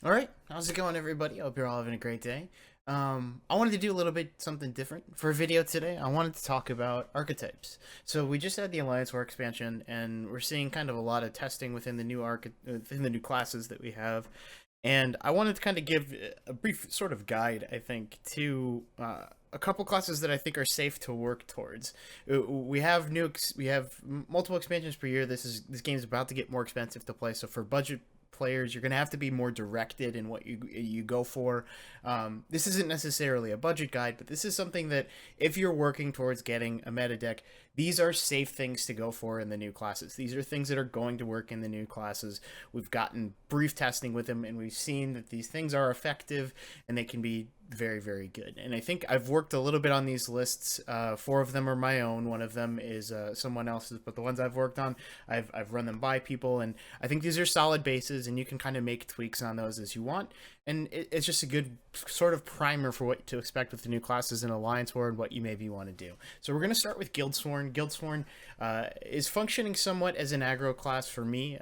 All right, how's it going, everybody? I hope you're all having a great day. I wanted to do a little bit something different for a video today. I wanted to talk about archetypes. So we just had the Alliance War expansion, and we're seeing kind of a lot of testing within the within the new classes that we have. And I wanted to kind of give a brief sort of guide, I think, to a couple classes that I think are safe to work towards. We have multiple expansions per year. This game's about to get more expensive to play, so for budget players, you're going to have to be more directed in what you go for. This isn't necessarily a budget guide, but this is something that if you're working towards getting a meta deck, these are safe things to go for in the new classes. These are things that are going to work in the new classes. We've gotten brief testing with them, and we've seen that these things are effective and they can be very, very good. And I think I've worked a little bit on these lists. Four of them are my own. One of them is someone else's, but the ones I've worked on, I've run them by people, and I think these are solid bases, and you can kind of make tweaks on those as you want. And it's just a good sort of primer for what to expect with the new classes in Alliance War and what you maybe want to do. So we're going to start with Guildsworn. Guildsworn is functioning somewhat as an aggro class for me.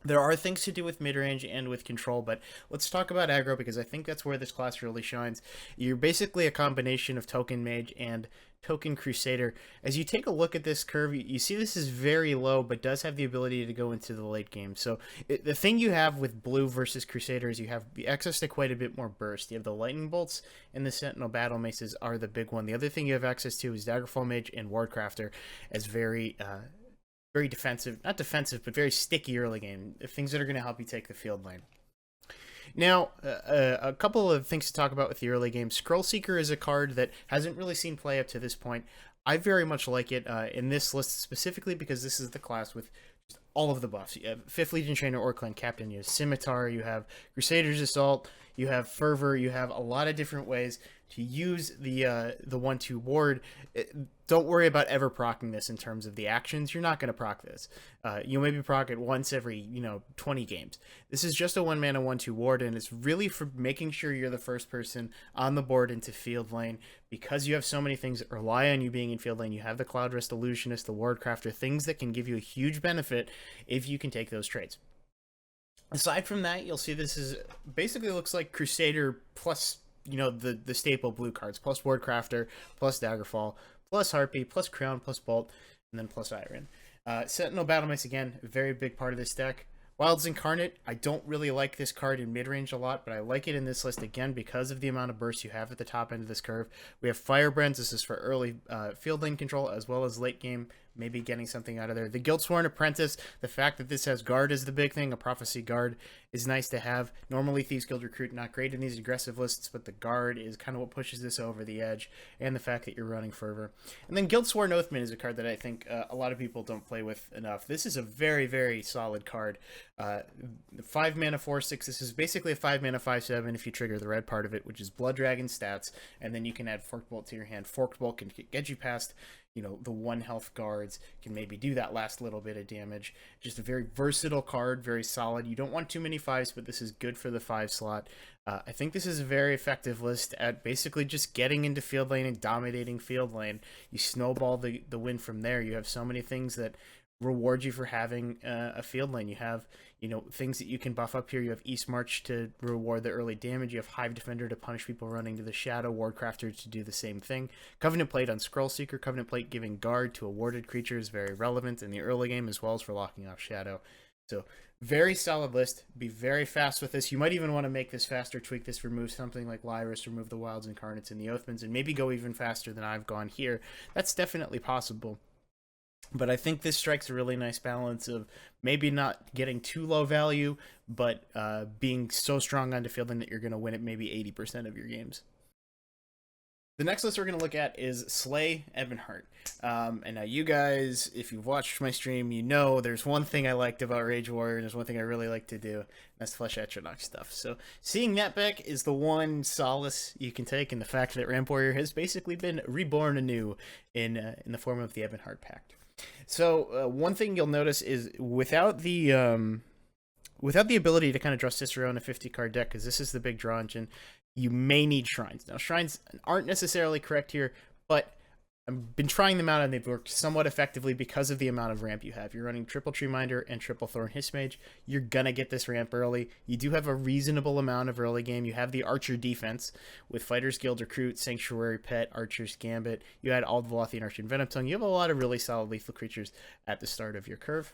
There are things to do with mid-range and with control, but let's talk about aggro because I think that's where this class really shines. You're basically a combination of Token Mage and Token Crusader. As you take a look at this curve, you see this is very low, but does have the ability to go into the late game. So the thing you have with blue versus Crusader is you have the access to quite a bit more burst. You have the Lightning Bolts and the Sentinel Battle Maces are the big one. The other thing you have access to is Daggerfall Mage and Wardcrafter as very defensive, not defensive, but very sticky early game. Things that are going to help you take the field lane. Now, a couple of things to talk about with the early game. Scroll Seeker is a card that hasn't really seen play up to this point. I very much like it in this list specifically because this is the class with all of the buffs. You have 5th Legion Trainer or Clan Captain, you have Scimitar, you have Crusader's Assault, you have Fervor, you have a lot of different ways to use the 1/2 ward. Don't worry about ever proccing this in terms of the actions. You're not going to proc this. You'll maybe proc it once every 20 games. This is just a 1-mana 1/2 ward, and it's really for making sure you're the first person on the board into field lane because you have so many things that rely on you being in field lane. You have the Cloud Rest Illusionist, the Wardcrafter, things that can give you a huge benefit if you can take those trades. Aside from that, you'll see this is basically looks like Crusader plus the staple blue cards plus Wardcrafter plus Daggerfall plus Harpy plus Crown plus Bolt and then plus Iron. Sentinel Battlemace again, a very big part of this deck. Wilds Incarnate, I don't really like this card in mid-range a lot, but I like it in this list again because of the amount of burst you have at the top end of this curve. We have Firebrands, this is for early field lane control as well as late game, maybe getting something out of there. The Guildsworn Apprentice, the fact that this has Guard is the big thing, a Prophecy Guard is nice to have. Normally Thieves Guild Recruit, not great in these aggressive lists, but the Guard is kind of what pushes this over the edge, and the fact that you're running Fervor. And then Guildsworn Oathman is a card that I think a lot of people don't play with enough. This is a very, very solid card. 5 mana 4/6. This is basically a 5 mana 5/7 if you trigger the red part of it, which is Blood Dragon stats, and then you can add Forked Bolt to your hand. Forked Bolt can get you past the 1 health guards, can maybe do that last little bit of damage. Just a very versatile card, very solid. You don't want too many 5s, but this is good for the 5 slot. I think this is a very effective list at basically just getting into field lane and dominating field lane. You snowball the win from there. You have so many things that reward you for having a field lane. You have things that you can buff up here. You have East March to reward the early damage. You have Hive Defender to punish people running to the shadow. Wardcrafter to do the same thing. Covenant Plate on Scroll Seeker. Covenant Plate giving guard to a warded creature is very relevant in the early game as well as for locking off shadow. So very solid list. Be very fast with this. You might even want to make this faster, tweak this, remove something like Lyris, remove the Wilds Incarnates and the Oathmans, and maybe go even faster than I've gone here. That's definitely possible. But I think this strikes a really nice balance of maybe not getting too low value, but being so strong onto fielding that you're going to win at maybe 80% of your games. The next list we're going to look at is Slay Ebonheart. And now you guys, if you've watched my stream, there's one thing I liked about Rage Warrior, and there's one thing I really like to do, and that's Flesh Atronach stuff. So seeing that back is the one solace you can take in the fact that Ramp Warrior has basically been reborn anew in the form of the Ebonheart Pact. So one thing you'll notice is without the ability to kind of draw Cicero in a 50-card deck, because this is the big draw engine, you may need Shrines. Now, Shrines aren't necessarily correct here, but I've been trying them out and they've worked somewhat effectively because of the amount of ramp you have. You're running triple Tree Minder and triple Thorn Hissmage. You're gonna get this ramp early. You do have a reasonable amount of early game. You have the Archer defense with Fighters Guild Recruit, Sanctuary Pet, Archer's Gambit. You had Ald Velothi and Archer and Venom Tongue. You have a lot of really solid lethal creatures at the start of your curve.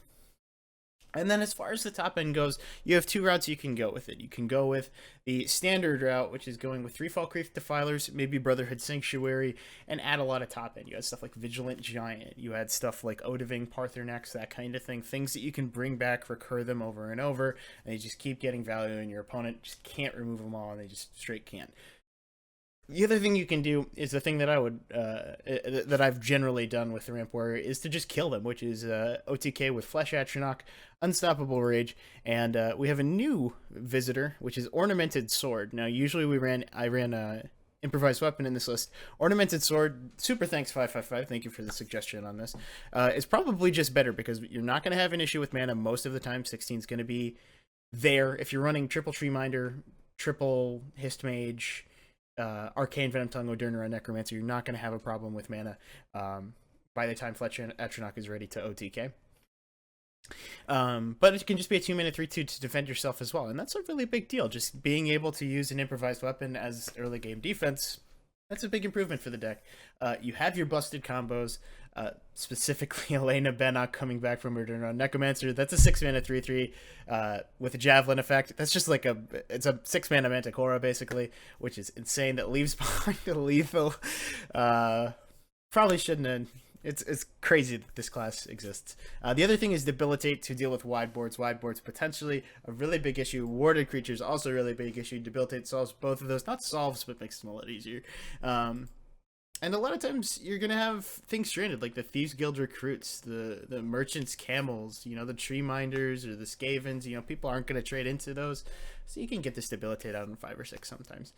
And then as far as the top end goes, you have two routes you can go with it. You can go with the standard route, which is going with 3 Fall Creek Defilers, maybe Brotherhood Sanctuary, and add a lot of top end. You had stuff like Vigilant Giant. You had stuff like Odiving, Parthenax, that kind of thing. Things that you can bring back, recur them over and over, and you just keep getting value, and your opponent just can't remove them all, and they just straight can't. The other thing you can do is the thing that I would that I've generally done with the Ramp Warrior is to just kill them, which is OTK with Flesh Atronach, Unstoppable Rage, and we have a new visitor, which is Ornamented Sword. Now, usually I ran Improvised Weapon in this list. Ornamented Sword, super thanks 555, thank you for the suggestion on this. It's probably just better because you're not going to have an issue with mana most of the time. 16 is going to be there. If you're running triple Tree Minder, triple Histmage, Arcane, Venom Tongue, Odurna, Necromancer, you're not going to have a problem with mana by the time Fletch Atronach is ready to OTK. But it can just be a 2-mana 3/2 to defend yourself as well, and that's a really big deal. Just being able to use an improvised weapon as early game defense, that's a big improvement for the deck. You have your busted combos, specifically Elena Bennock coming back from Odurna Necromancer. That's a 6-mana 3/3 with a Javelin effect. That's just like it's a 6-mana Manticora basically, which is insane. That leaves behind a lethal. Probably shouldn't have. It's crazy that this class exists. The other thing is Debilitate to deal with wide boards. Wide boards potentially a really big issue. Warded creatures also a really big issue. Debilitate solves both of those. Not solves, but makes them a lot easier. And a lot of times you're gonna have things stranded, like the Thieves Guild recruits, the Merchants Camels, the Tree Minders or the Skavens. People aren't gonna trade into those, so you can get this Debilitate out in 5 or 6 sometimes.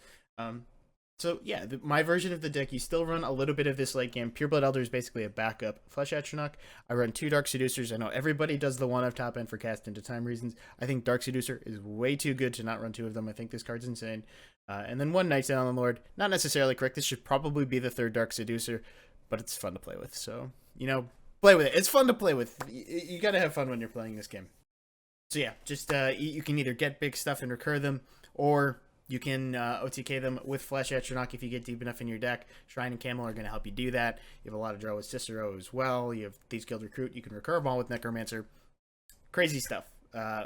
So yeah, my version of the deck, you still run a little bit of this late game. Pureblood Elder is basically a backup. Flesh Atronach, I run 2 Dark Seducers. I know everybody does the one of top end for cast into time reasons. I think Dark Seducer is way too good to not run 2 of them. I think this card's insane. And then 1 Night's Allen Lord. Not necessarily correct. This should probably be the 3rd Dark Seducer, but it's fun to play with. So, play with it. It's fun to play with. You gotta have fun when you're playing this game. So yeah, just you can either get big stuff and recur them, or you can OTK them with Flesh Atronach if you get deep enough in your deck. Shrine and Camel are going to help you do that. You have a lot of draw with Cicero as well. You have Thieves Guild Recruit. You can recur them all with Necromancer. Crazy stuff.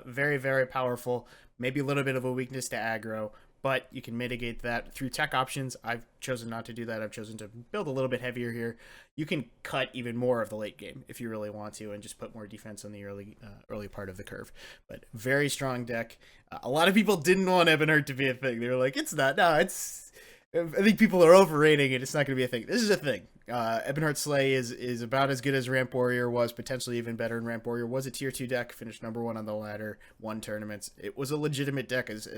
Very, very powerful. Maybe a little bit of a weakness to aggro, but you can mitigate that through tech options. I've chosen not to do that. I've chosen to build a little bit heavier here. You can cut even more of the late game if you really want to and just put more defense on the early part of the curve. But very strong deck. A lot of people didn't want Ebonheart to be a thing. They were like, it's not. No, it's... I think people are overrating it. It's not going to be a thing. This is a thing. Ebonheart Slay is about as good as Ramp Warrior was, potentially even better. And Ramp Warrior was a tier 2 deck, finished number 1 on the ladder, won tournaments. It was a legitimate deck as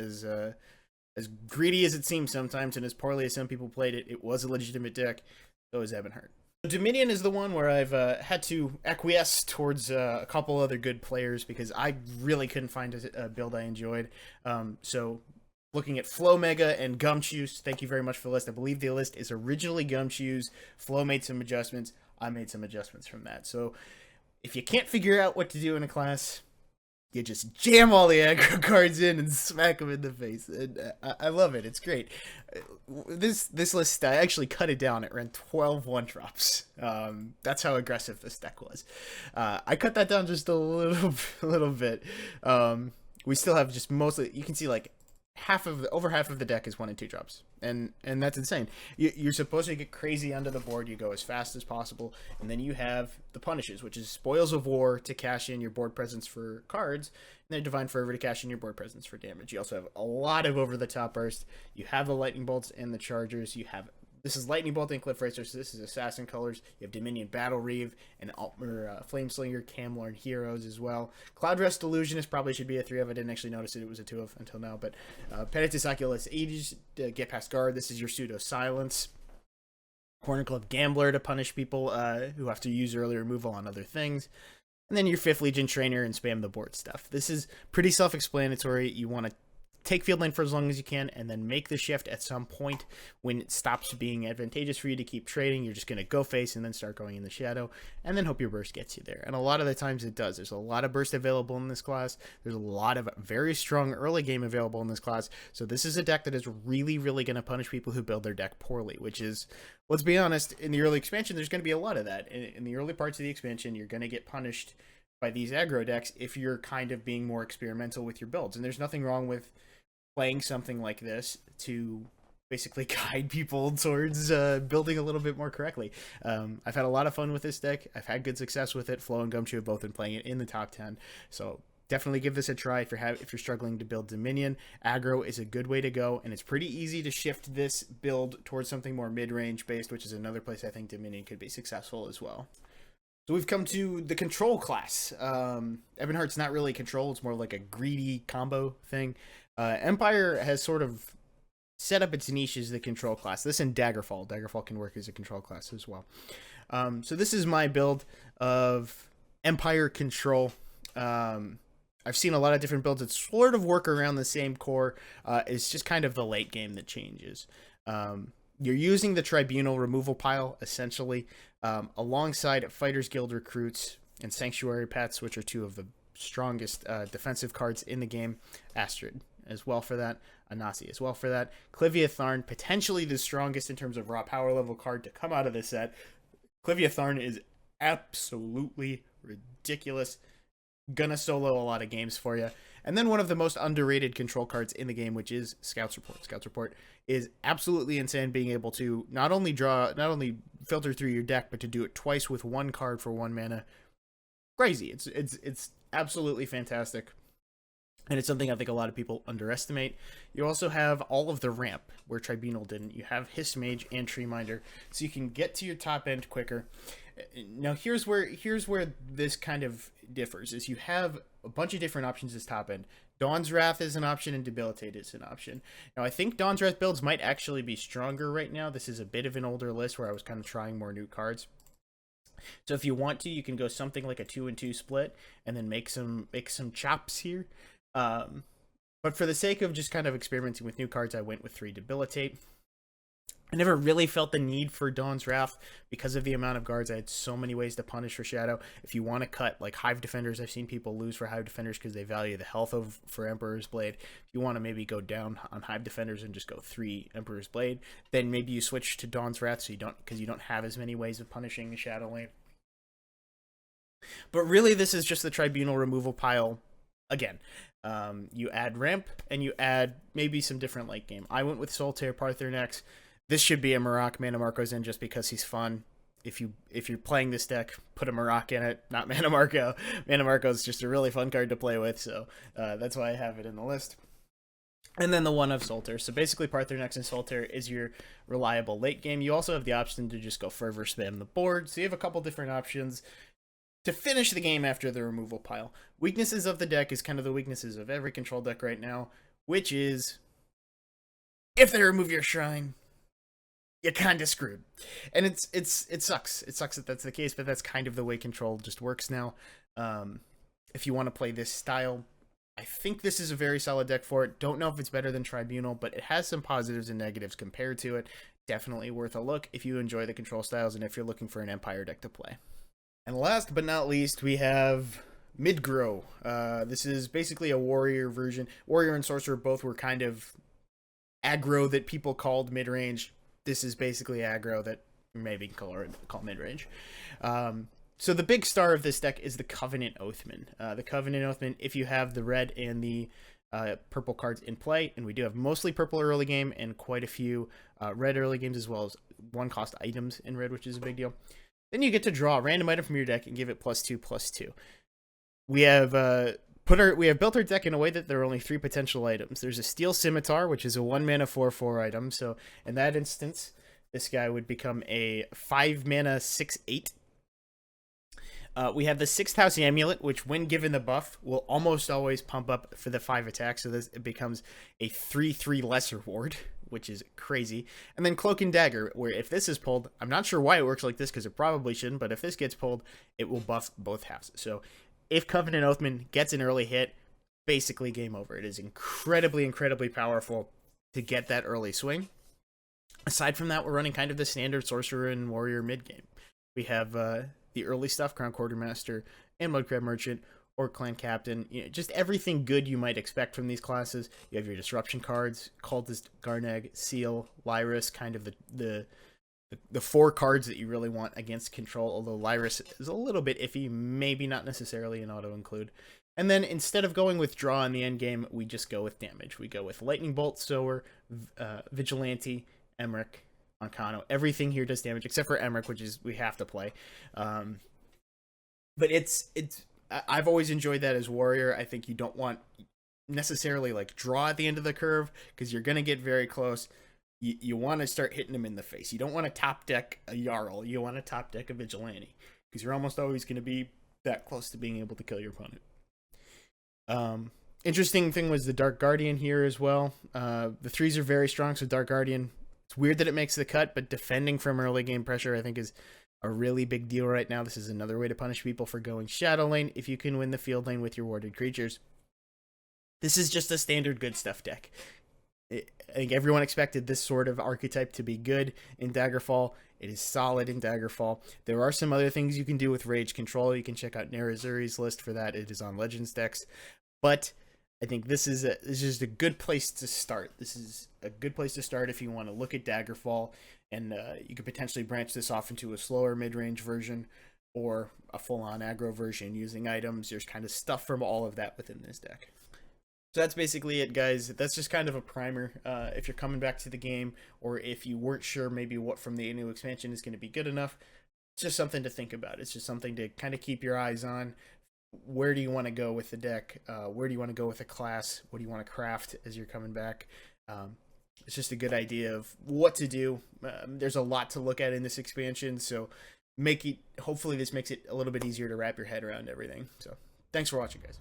greedy as it seems sometimes, and as poorly as some people played it, it was a legitimate deck. So is Ebonheart. Dominion is the one where I've had to acquiesce towards a couple other good players because I really couldn't find a build I enjoyed. So looking at Flow Mega and Gumshoes, thank you very much for the list. I believe the list is originally Gumshoes. Flow made some adjustments. I made some adjustments from that. So if you can't figure out what to do in a class, you just jam all the aggro cards in and smack them in the face. And I love it. It's great. This list, I actually cut it down. It ran 12 1-drops. That's how aggressive this deck was. I cut that down just a little bit. We still have just mostly, you can see like over half of the deck is 1 and 2 drops, and that's insane. You're supposed to get crazy under the board. You go as fast as possible, and then you have the punishes, which is Spoils of War to cash in your board presence for cards, and then Divine Fervor to cash in your board presence for damage. You also have a lot of over the top burst. You have the lightning bolts and the chargers. You have This is Lightning Bolt and Cliff Racer, so this is Assassin colors. You have Dominion Battle Reeve and Altmer Flameslinger, Camlorn Heroes as well. Cloudrest Illusionist probably should be a 3 of. I didn't actually notice it was a 2 of until now, but Penitus Oculus Aegis, Get Past Guard. This is your Pseudo Silence. Corner Club Gambler to punish people who have to use early removal on other things. And then your 5th Legion Trainer and spam the board stuff. This is pretty self-explanatory. You want to take field lane for as long as you can, and then make the shift at some point when it stops being advantageous for you to keep trading. You're just going to go face and then start going in the shadow, and then hope your burst gets you there. And a lot of the times it does. There's a lot of burst available in this class. There's a lot of very strong early game available in this class. So this is a deck that is really, really going to punish people who build their deck poorly, which is, let's be honest, in the early expansion, there's going to be a lot of that. In the early parts of the expansion, you're going to get punished by these aggro decks if you're kind of being more experimental with your builds. And there's nothing wrong with playing something like this to basically guide people towards building a little bit more correctly. I've had a lot of fun with this deck. I've had good success with it. Flo and Gumshoe have both been playing it in the top 10. So definitely give this a try if you're struggling to build Dominion. Aggro is a good way to go, and it's pretty easy to shift this build towards something more mid-range based, which is another place I think Dominion could be successful as well. So we've come to the control class. Ebonheart's not really control, it's more like a greedy combo thing. Empire has sort of set up its niche as the control class. This and Daggerfall. Daggerfall can work as a control class as well. So this is my build of Empire control. I've seen a lot of different builds that sort of work around the same core. It's just kind of the late game that changes. You're using the Tribunal removal pile, essentially, alongside Fighters Guild recruits and Sanctuary Pets, which are two of the strongest defensive cards in the game. Astrid as well for that. Anasi as well for that. Clivia Tharn, potentially the strongest in terms of raw power level card to come out of this set. Clivia Tharn is absolutely ridiculous. Gonna solo a lot of games for you. And then one of the most underrated control cards in the game, which is Scouts Report. Scouts Report is absolutely insane, being able to not only filter through your deck, but to do it twice with one card for 1 mana. Crazy. It's absolutely fantastic. And it's something I think a lot of people underestimate. You also have all of the ramp, where Tribunal didn't. You have Hiss Mage and Treeminder, so you can get to your top end quicker. Now here's where this kind of differs, is you have a bunch of different options as top end. Dawn's Wrath is an option, and Debilitate is an option. Now I think Dawn's Wrath builds might actually be stronger right now. This is a bit of an older list where I was kind of trying more new cards. So if you want to, you can go something like a 2-2 split and then make some chops here. But for the sake of just kind of experimenting with new cards, I went with 3 Debilitate. I never really felt the need for Dawn's Wrath because of the amount of guards. I had so many ways to punish for Shadow. If you want to cut like Hive Defenders, I've seen people lose for Hive Defenders because they value the health for Emperor's Blade. If you want to maybe go down on Hive Defenders and just go 3 Emperor's Blade, then maybe you switch to Dawn's Wrath so because you don't have as many ways of punishing the Shadow Lane. But really, this is just the Tribunal removal pile again. You add ramp and you add maybe some different late game. I went with Solitaire Paarthurnax. This should be a Marak. Mana Marco's in just because he's fun. If you're playing this deck, put a Marak in it, not Mana Marco. Mana Marco is just a really fun card to play with, so that's why I have it in the list. And then the one of Solitaire. So basically Paarthurnax and Solitaire is your reliable late game. You also have the option to just go Fervor spam the board. So you have a couple different options to finish the game after the removal pile. Weaknesses of the deck is kind of the weaknesses of every control deck right now, which is if they remove your shrine, you're kind of screwed. And it sucks. It sucks that that's the case, but that's kind of the way control just works now. If you want to play this style, I think this is a very solid deck for it. Don't know if it's better than Tribunal, but it has some positives and negatives compared to it. Definitely worth a look if you enjoy the control styles and if you're looking for an Empire deck to play. And last but not least, we have Midgrow. This is basically a warrior version. Warrior and sorcerer both were kind of aggro that people called mid-range. This is basically aggro that maybe call mid-range. So the big star of this deck is the Covenant Oathman. The Covenant Oathman, if you have the red and the purple cards in play, and we do have mostly purple early game and quite a few red early games, as well as 1-cost items in red, which is a big deal. Then you get to draw a random item from your deck and give it +2/+2. We have built our deck in a way that there are only 3 potential items. There's a Steel Scimitar, which is a 1-mana 4/4 item. So in that instance, this guy would become a 5-mana 6/8. We have the 6th House Amulet, which when given the buff will almost always pump up for the 5 attack. So it becomes a 3/3 lesser ward, which is crazy. And then Cloak and Dagger, where if this is pulled, I'm not sure why it works like this because it probably shouldn't, but if this gets pulled, it will buff both halves. So if Covenant Oathman gets an early hit, basically game over. It is incredibly powerful to get that early swing. Aside from that, we're running kind of the standard sorcerer and warrior mid game. We have the early stuff, Crown Quartermaster and Mudcrab Merchant, or Clan Captain, just everything good you might expect from these classes. You have your disruption cards, Cultist, Garneg, Seal, Lyris, kind of the 4 cards that you really want against control, although Lyris is a little bit iffy, maybe not necessarily an auto-include. And then instead of going with draw in the end game, we just go with damage. We go with Lightning Bolt, Sower, Vigilante, Emmerich, Ancano. Everything here does damage, except for Emmerich, which is we have to play. But I've always enjoyed that as warrior. I think you don't want necessarily like draw at the end of the curve because you're gonna get very close. You want to start hitting them in the face. You don't want to top deck a Jarl. You want to top deck a Vigilante because you're almost always going to be that close to being able to kill your opponent. Interesting thing was the Dark Guardian here as well. The 3s are very strong, so Dark Guardian, it's weird that it makes the cut, but defending from early game pressure I think is a really big deal right now. This is another way to punish people for going Shadow Lane if you can win the field lane with your warded creatures. This is just a standard good stuff deck. I think everyone expected this sort of archetype to be good in Daggerfall. It is solid in Daggerfall. There are some other things you can do with Rage Control. You can check out Nerazuri's list for that. It is on Legends decks. But I think this is just a good place to start. This is a good place to start if you want to look at Daggerfall, and you could potentially branch this off into a slower mid-range version or a full-on aggro version using items. There's kind of stuff from all of that within this deck. So that's basically it, guys. That's just kind of a primer. If you're coming back to the game, or if you weren't sure maybe what from the new expansion is going to be good enough, it's just something to think about. It's just something to kind of keep your eyes on. Where do you want to go with the deck? Where do you want to go with a class? What do you want to craft as you're coming back? It's just a good idea of what to do. There's a lot to look at in this expansion, so hopefully this makes it a little bit easier to wrap your head around everything. So thanks for watching, guys.